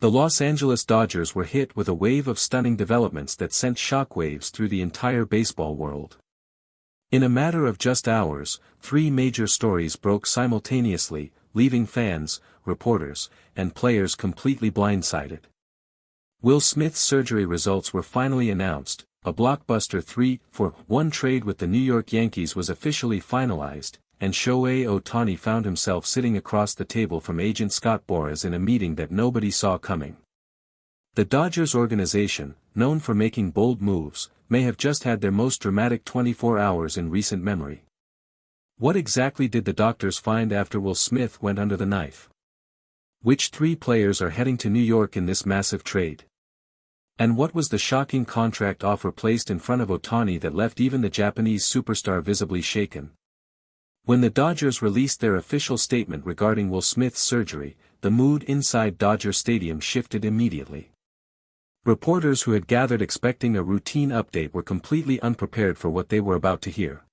The Los Angeles Dodgers were hit with a wave of stunning developments that sent shockwaves through the entire baseball world. In a matter of just hours, 3 major stories broke simultaneously, leaving fans, reporters, and players completely blindsided. Will Smith's surgery results were finally announced, a Blockbuster 3-for-1 trade with the New York Yankees was officially finalized, and Shohei Ohtani found himself sitting across the table from agent Scott Boras in a meeting that nobody saw coming. The Dodgers organization, known for making bold moves, may have just had their most dramatic 24 hours in recent memory. What exactly did the doctors find after Will Smith went under the knife? Which 3 players are heading to New York in this massive trade? And what was the shocking contract offer placed in front of Ohtani that left even the Japanese superstar visibly shaken? When the Dodgers released their official statement regarding Will Smith's surgery, the mood inside Dodger Stadium shifted immediately. Reporters who had gathered expecting a routine update were completely unprepared for what they were about to hear.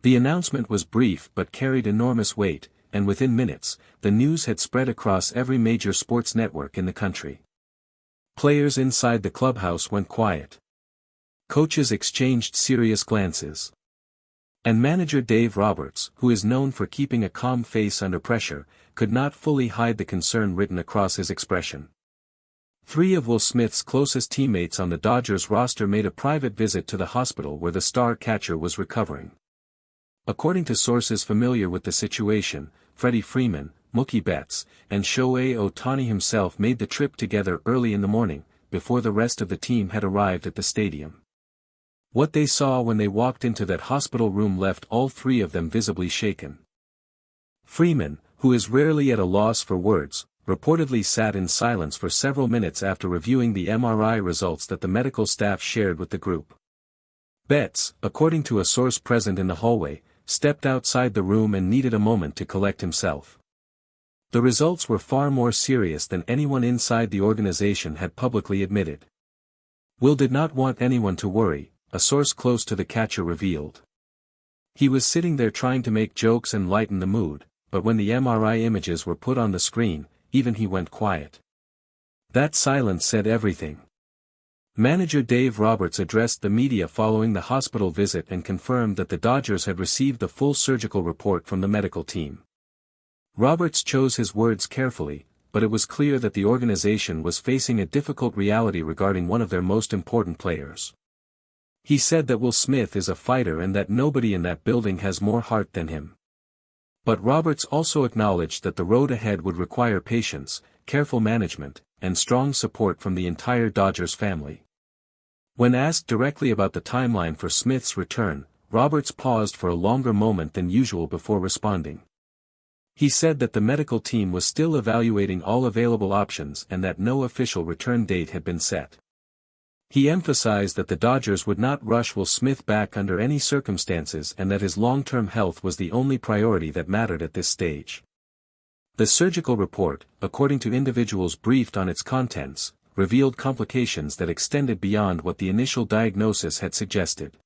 The announcement was brief but carried enormous weight, and within minutes, the news had spread across every major sports network in the country. Players inside the clubhouse went quiet. Coaches exchanged serious glances. And manager Dave Roberts, who is known for keeping a calm face under pressure, could not fully hide the concern written across his expression. 3 of Will Smith's closest teammates on the Dodgers roster made a private visit to the hospital where the star catcher was recovering. According to sources familiar with the situation, Freddie Freeman, Mookie Betts, and Shohei Ohtani himself made the trip together early in the morning, before the rest of the team had arrived at the stadium. What they saw when they walked into that hospital room left all 3 of them visibly shaken. Freeman, who is rarely at a loss for words, reportedly sat in silence for several minutes after reviewing the MRI results that the medical staff shared with the group. Betts, according to a source present in the hallway, stepped outside the room and needed a moment to collect himself. The results were far more serious than anyone inside the organization had publicly admitted. Will did not want anyone to worry, a source close to the catcher revealed. He was sitting there trying to make jokes and lighten the mood, but when the MRI images were put on the screen, even he went quiet. That silence said everything. Manager Dave Roberts addressed the media following the hospital visit and confirmed that the Dodgers had received the full surgical report from the medical team. Roberts chose his words carefully, but it was clear that the organization was facing a difficult reality regarding one of their most important players. He said that Will Smith is a fighter and that nobody in that building has more heart than him. But Roberts also acknowledged that the road ahead would require patience, careful management, and strong support from the entire Dodgers family. When asked directly about the timeline for Smith's return, Roberts paused for a longer moment than usual before responding. He said that the medical team was still evaluating all available options and that no official return date had been set. He emphasized that the Dodgers would not rush Will Smith back under any circumstances and that his long-term health was the only priority that mattered at this stage. The surgical report, according to individuals briefed on its contents, revealed complications that extended beyond what the initial diagnosis had suggested.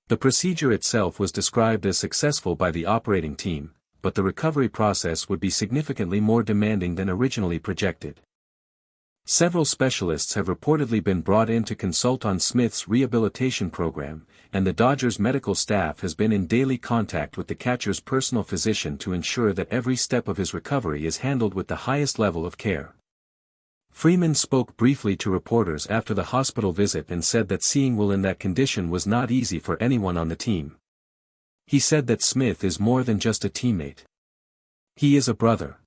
The procedure itself was described as successful by the operating team, but the recovery process would be significantly more demanding than originally projected. Several specialists have reportedly been brought in to consult on Smith's rehabilitation program, and the Dodgers medical staff has been in daily contact with the catcher's personal physician to ensure that every step of his recovery is handled with the highest level of care. Freeman spoke briefly to reporters after the hospital visit and said that seeing Will in that condition was not easy for anyone on the team. He said that Smith is more than just a teammate. He is a brother.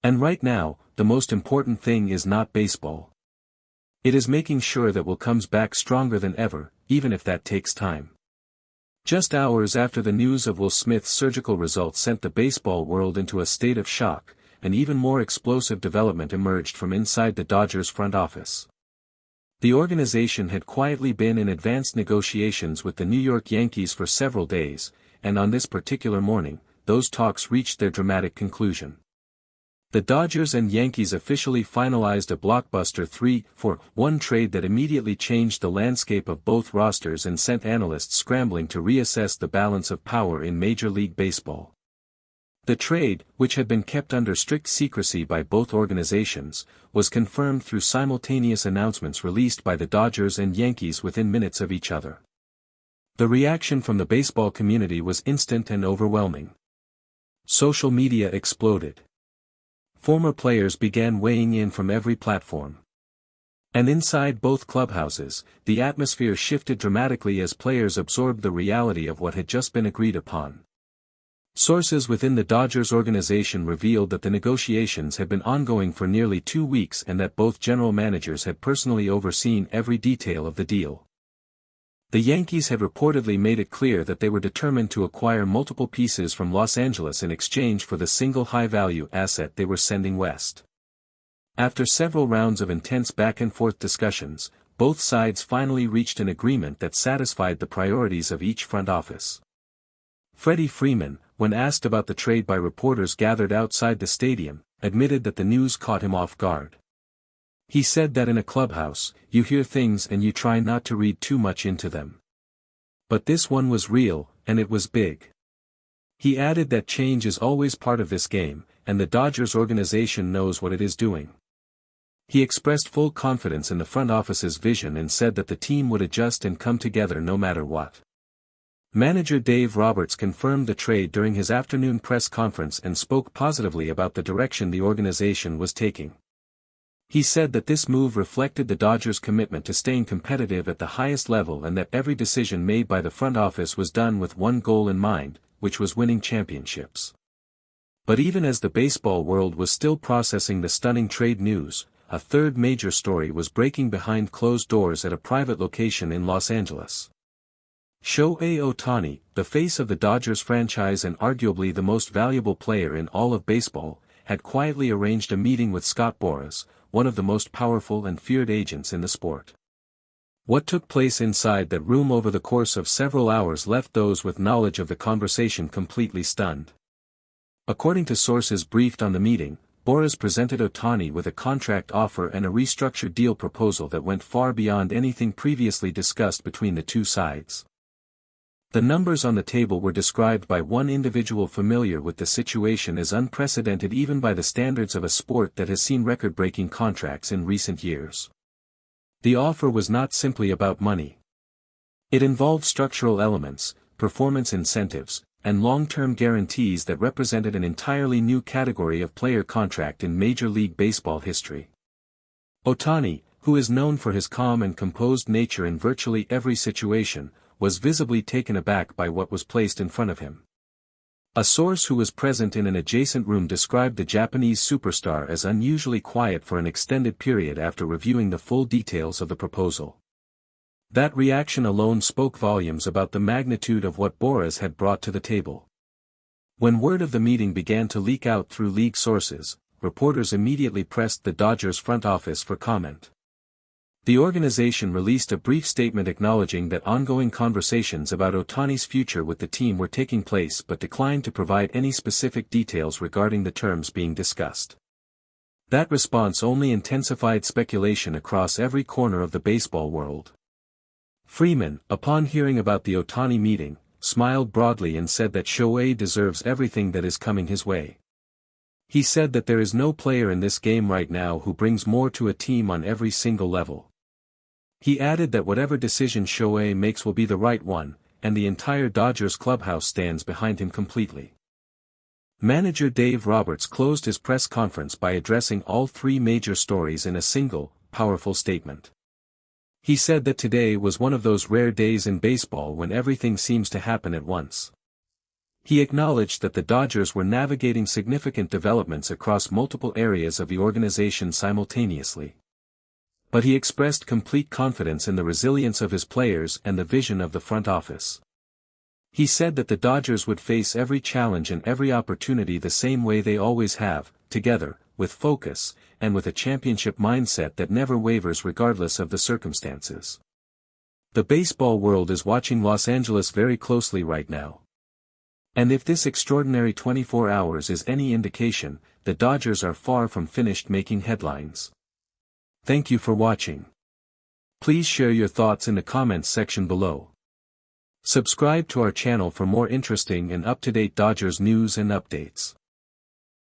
And right now, the most important thing is not baseball. It is making sure that Will comes back stronger than ever, even if that takes time. Just hours after the news of Will Smith's surgical results sent the baseball world into a state of shock, an even more explosive development emerged from inside the Dodgers front office. The organization had quietly been in advanced negotiations with the New York Yankees for several days, and on this particular morning, those talks reached their dramatic conclusion. The Dodgers and Yankees officially finalized a Blockbuster 3-for-1 trade that immediately changed the landscape of both rosters and sent analysts scrambling to reassess the balance of power in Major League Baseball. The trade, which had been kept under strict secrecy by both organizations, was confirmed through simultaneous announcements released by the Dodgers and Yankees within minutes of each other. The reaction from the baseball community was instant and overwhelming. Social media exploded. Former players began weighing in from every platform. And inside both clubhouses, the atmosphere shifted dramatically as players absorbed the reality of what had just been agreed upon. Sources within the Dodgers organization revealed that the negotiations had been ongoing for nearly 2 weeks and that both general managers had personally overseen every detail of the deal. The Yankees had reportedly made it clear that they were determined to acquire multiple pieces from Los Angeles in exchange for the single high-value asset they were sending west. After several rounds of intense back-and-forth discussions, both sides finally reached an agreement that satisfied the priorities of each front office. Freddie Freeman, when asked about the trade by reporters gathered outside the stadium, admitted that the news caught him off guard. He said that in a clubhouse, you hear things and you try not to read too much into them. But this one was real, and it was big. He added that change is always part of this game, and the Dodgers organization knows what it is doing. He expressed full confidence in the front office's vision and said that the team would adjust and come together no matter what. Manager Dave Roberts confirmed the trade during his afternoon press conference and spoke positively about the direction the organization was taking. He said that this move reflected the Dodgers' commitment to staying competitive at the highest level and that every decision made by the front office was done with one goal in mind, which was winning championships. But even as the baseball world was still processing the stunning trade news, a third major story was breaking behind closed doors at a private location in Los Angeles. Shohei Ohtani, the face of the Dodgers franchise and arguably the most valuable player in all of baseball, had quietly arranged a meeting with Scott Boras, one of the most powerful and feared agents in the sport. What took place inside that room over the course of several hours left those with knowledge of the conversation completely stunned. According to sources briefed on the meeting, Boras presented Ohtani with a contract offer and a restructured deal proposal that went far beyond anything previously discussed between the two sides. The numbers on the table were described by one individual familiar with the situation as unprecedented even by the standards of a sport that has seen record-breaking contracts in recent years. The offer was not simply about money. It involved structural elements, performance incentives, and long-term guarantees that represented an entirely new category of player contract in Major League Baseball history. Ohtani, who is known for his calm and composed nature in virtually every situation, was visibly taken aback by what was placed in front of him. A source who was present in an adjacent room described the Japanese superstar as unusually quiet for an extended period after reviewing the full details of the proposal. That reaction alone spoke volumes about the magnitude of what Boras had brought to the table. When word of the meeting began to leak out through league sources, reporters immediately pressed the Dodgers front office for comment. The organization released a brief statement acknowledging that ongoing conversations about Ohtani's future with the team were taking place but declined to provide any specific details regarding the terms being discussed. That response only intensified speculation across every corner of the baseball world. Freeman, upon hearing about the Ohtani meeting, smiled broadly and said that Shohei deserves everything that is coming his way. He said that there is no player in this game right now who brings more to a team on every single level. He added that whatever decision Shohei makes will be the right one, and the entire Dodgers clubhouse stands behind him completely. Manager Dave Roberts closed his press conference by addressing all three major stories in a single, powerful statement. He said that today was one of those rare days in baseball when everything seems to happen at once. He acknowledged that the Dodgers were navigating significant developments across multiple areas of the organization simultaneously. But he expressed complete confidence in the resilience of his players and the vision of the front office. He said that the Dodgers would face every challenge and every opportunity the same way they always have, together, with focus, and with a championship mindset that never wavers regardless of the circumstances. The baseball world is watching Los Angeles very closely right now. And if this extraordinary 24 hours is any indication, the Dodgers are far from finished making headlines. Thank you for watching. Please share your thoughts in the comments section below. Subscribe to our channel for more interesting and up-to-date Dodgers news and updates.